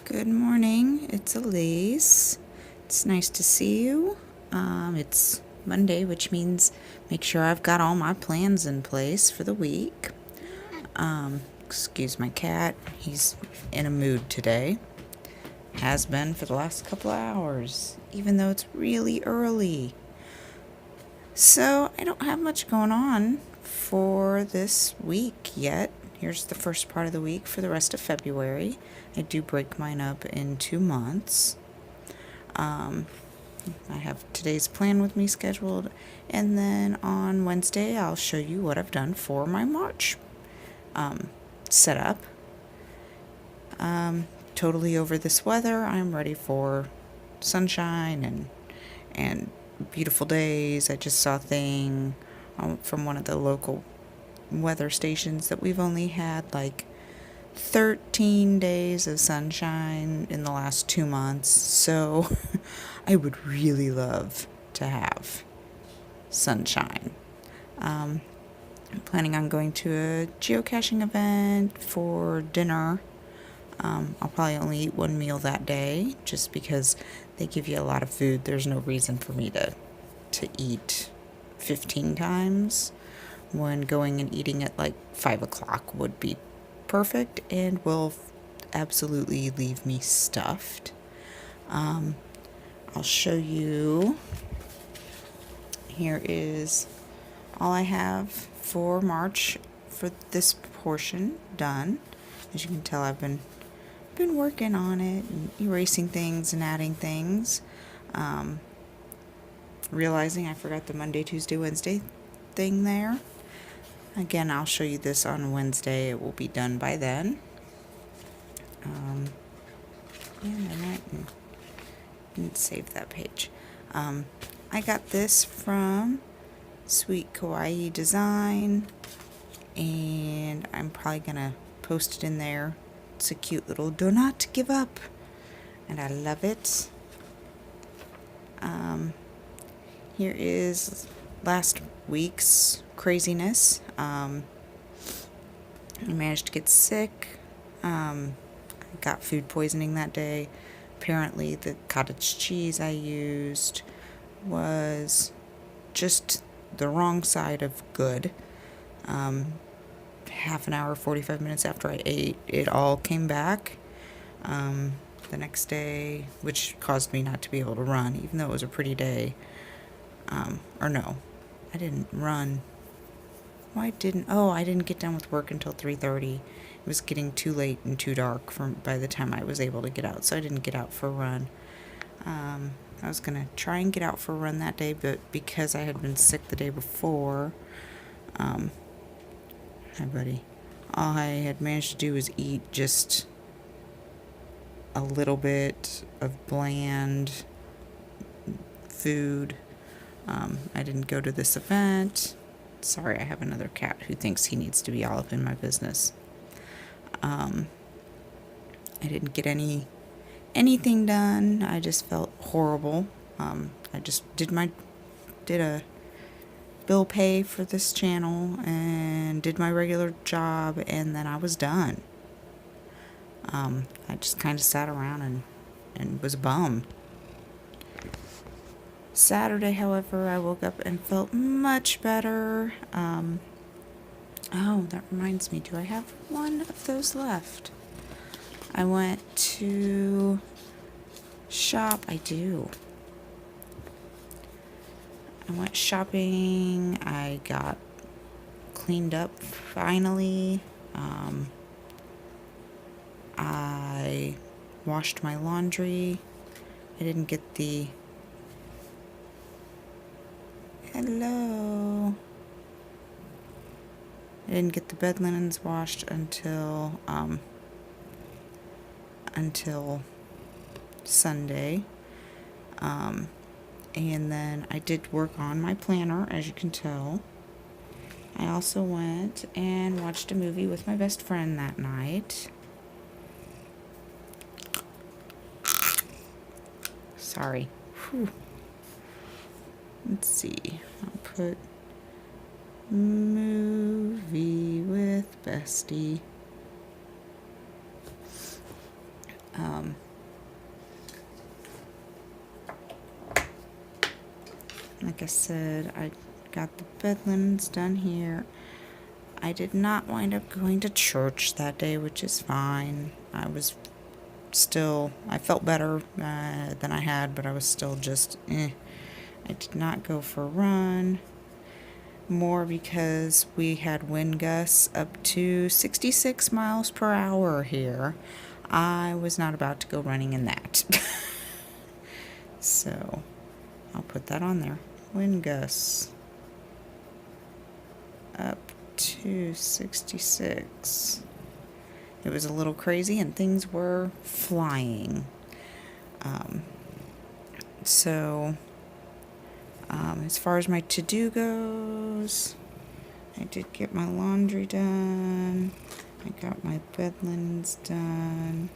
Good morning, it's Elise. It's nice to see you. It's Monday, which means make sure I've got all my plans in place for the week. Excuse my cat, he's in a mood today. Has been for the last couple of hours, even though it's really early. So, I don't have much going on for this week yet. Here's the first part of the week for the rest of February. I do break mine up in 2 months. I have today's plan with me scheduled, and then on Wednesday I'll show you what I've done for my March setup. Totally over this weather. I'm ready for sunshine and beautiful days. I just saw a thing from one of the local weather stations that we've only had like 13 days of sunshine in the last 2 months, so I would really love to have sunshine. I'm planning on going to a geocaching event for dinner. I'll probably only eat one meal that day just because they give you a lot of food. There's no reason for me to eat 15 times when going and eating at like 5 o'clock would be perfect and will absolutely leave me stuffed. I'll show you. Here is all I have for March for this portion done. As you can tell, I've been working on it and erasing things and adding things. Realizing I forgot the Monday, Tuesday, Wednesday thing there. Again, I'll show you this on Wednesday. It will be done by then. And I didn't save that page. I got this from Sweet Kawaii Design, and I'm probably gonna post it in there. It's a cute little "do not give up," and I love it. Here is last week's craziness. I managed to get sick. I got food poisoning that day. Apparently, the cottage cheese I used was just the wrong side of good. Half an hour, 45 minutes after I ate, it all came back. The next day, which caused me not to be able to run, even though it was a pretty day. Or no, I didn't run. I didn't get done with work until 3:30. It was getting too late and too dark by the time I was able to get out, so I didn't get out for a run. I was going to try and get out for a run that day, but because I had been sick the day before, hi buddy, all I had managed to do was eat just a little bit of bland food. I didn't go to this event. Sorry, I have another cat who thinks he needs to be all up in my business. I didn't get anything done. I just felt horrible. I just did a bill pay for this channel and did my regular job, and then I was done. I just kind of sat around and was bummed. Saturday, however, I woke up and felt much better. Oh, that reminds me, do I have one of those left? I went to shop. I do. I went shopping. I got cleaned up finally. I washed my laundry. I didn't get the... Hello. I didn't get the bed linens washed until Sunday. And then I did work on my planner, as you can tell. I also went and watched a movie with my best friend that night. Sorry. Whew. Let's see. I'll put movie with bestie. Um, like I said, I got the bed linens done here. I did not wind up going to church that day, which is fine. I felt better than I had, but I was still just, I did not go for a run. More because we had wind gusts up to 66 miles per hour here. I was not about to go running in that. So, I'll put that on there. Wind gusts up to 66. It was a little crazy and things were flying. So, as far as my to-do goes, I did get my laundry done. I got my bed linens done.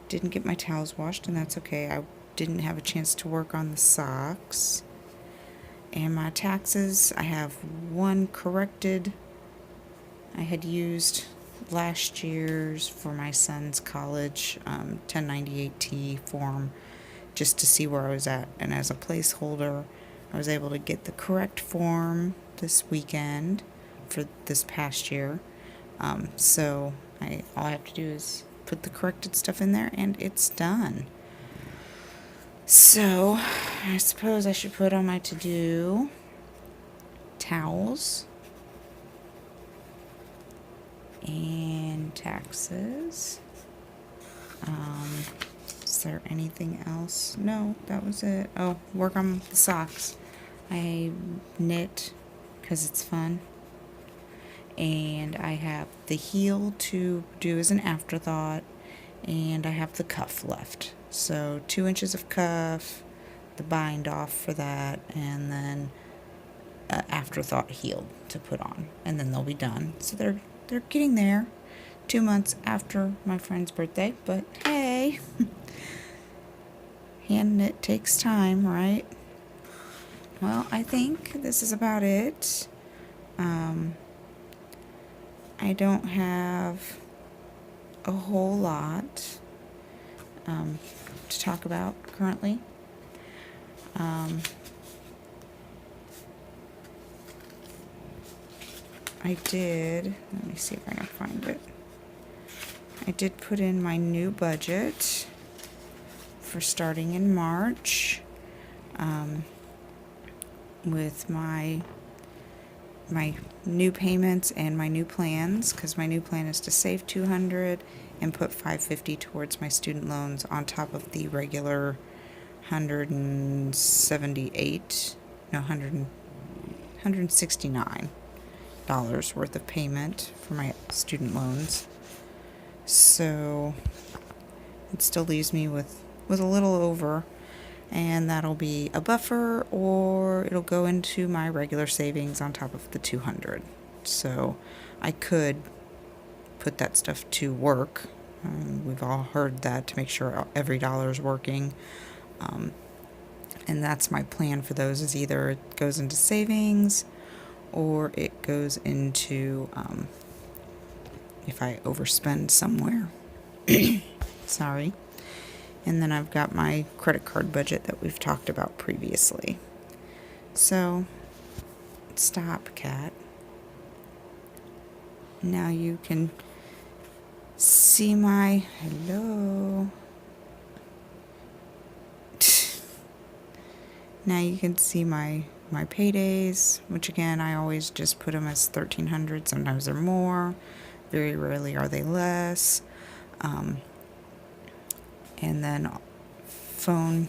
Didn't get my towels washed, and that's okay. I didn't have a chance to work on the socks. And my taxes, I have one corrected. I had used last year's for my son's college 1098T form just to see where I was at. And as a placeholder, I was able to get the correct form this weekend for this past year. So all I have to do is put the corrected stuff in there and it's done. So I suppose I should put on my to-do towels and taxes. Is there anything else? No, that was it. Oh, work on the socks. I knit because it's fun. And I have the heel to do as an afterthought. And I have the cuff left. So 2 inches of cuff, the bind off for that, and then afterthought heel to put on. And then they'll be done. So they're getting there. 2 months after my friend's birthday, but hey, hand knit takes time, right? Well, I think this is about it. I don't have a whole lot to talk about currently. Let me see if I can find it. I did put in my new budget for starting in March with my new payments and my new plans, because my new plan is to save $200 and put $550 towards my student loans on top of the regular $169 worth of payment for my student loans. So it still leaves me with a little over, and that'll be a buffer, or it'll go into my regular savings on top of the $200. So I could put that stuff to work. We've all heard that, to make sure every dollar is working. And that's my plan for those, is either it goes into savings or it goes into if I overspend somewhere. Sorry. And then I've got my credit card budget that we've talked about previously. So, stop, cat. Now you can see my... Hello. Now you can see my paydays, which again, I always just put them as $1,300. Sometimes they're more. Very rarely are they less. And then phone.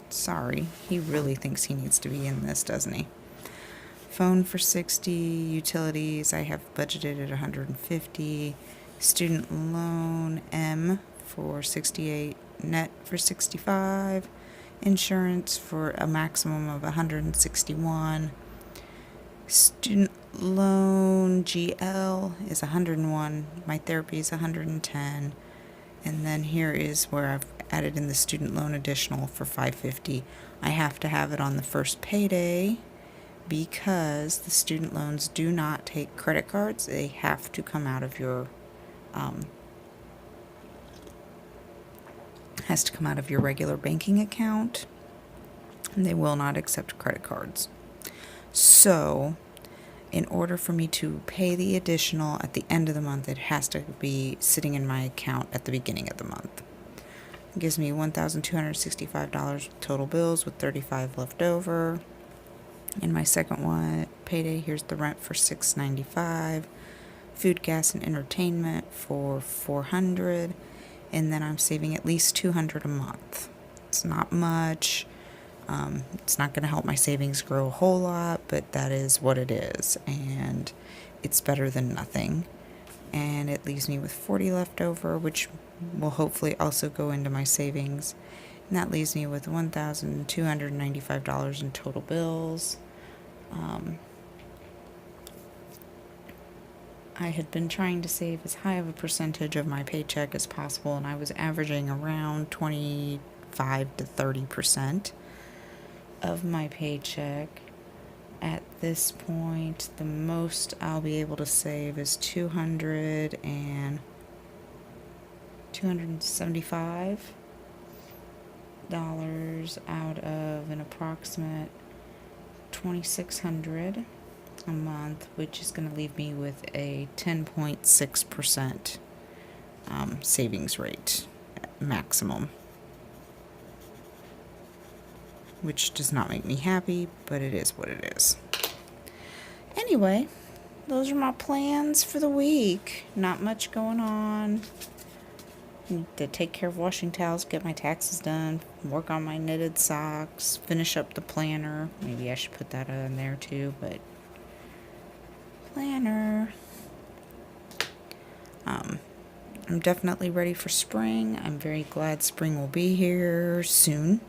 Sorry, he really thinks he needs to be in this, doesn't he? Phone for $60. Utilities, I have budgeted at $150. Student loan, M, for $68. Net for $65. Insurance for a maximum of $161. Student loan, GL, is $101. My therapy is $110. And then here is where I've added in the student loan additional for $550. I have to have it on the first payday because the student loans do not take credit cards. They have to come out of your has to come out of your regular banking account, and they will not accept credit cards. So, in order for me to pay the additional at the end of the month, it has to be sitting in my account at the beginning of the month. It gives me $1,265 total bills with $35 left over. In my second one payday, here's the rent for $695, food, gas, and entertainment for $400, and then I'm saving at least $200 a month. It's not much. It's not going to help my savings grow a whole lot, but that is what it is, and it's better than nothing. And it leaves me with $40 left over, which will hopefully also go into my savings. And that leaves me with $1,295 in total bills. I had been trying to save as high of a percentage of my paycheck as possible, and I was averaging around 25 to 30% of my paycheck. At this point, the most I'll be able to save is $275 out of an approximate $2,600 a month, which is going to leave me with a 10.6% savings rate maximum, which does not make me happy, but it is what it is. Anyway, those are my plans for the week. Not much going on. Need to take care of washing towels, get my taxes done, work on my knitted socks, finish up the planner. Maybe I should put that in there too, but planner. I'm definitely ready for spring. I'm very glad spring will be here soon,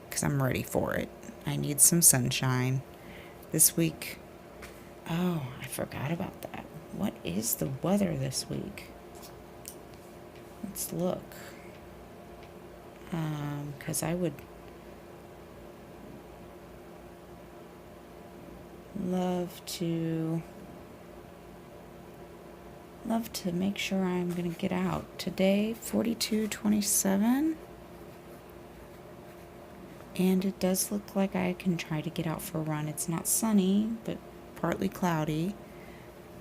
because I'm ready for it. I need some sunshine. This week, oh, I forgot about that. What is the weather this week? Let's look. Because I would love to make sure I'm going to get out. Today, 42-27. And it does look like I can try to get out for a run. It's not sunny, but partly cloudy.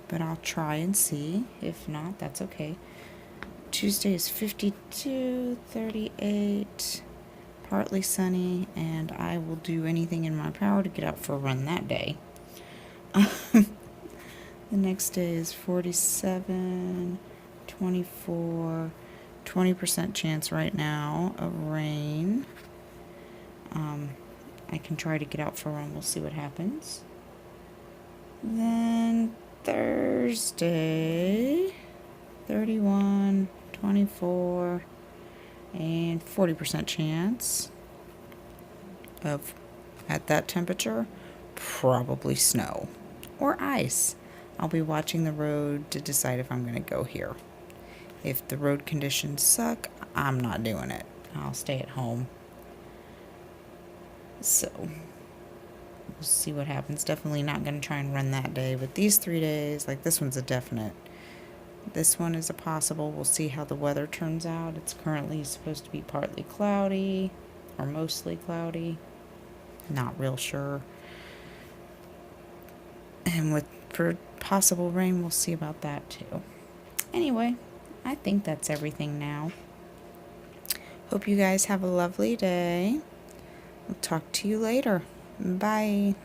But I'll try and see. If not, that's okay. Tuesday is 52, 38, partly sunny, and I will do anything in my power to get out for a run that day. The next day is 47, 24, 20% chance right now of rain. I can try to get out for a run. We'll see what happens. Then Thursday, 31, 24, and 40% chance of, at that temperature, probably snow or ice. I'll be watching the road to decide if I'm going to go here. If the road conditions suck, I'm not doing it. I'll stay at home. So, we'll see what happens. Definitely not going to try and run that day, but these 3 days, like this one's a definite. This one is a possible. We'll see how the weather turns out. It's currently supposed to be partly cloudy or mostly cloudy. Not real sure. And for possible rain, we'll see about that too. Anyway, I think that's everything now. Hope you guys have a lovely day. I'll talk to you later. Bye.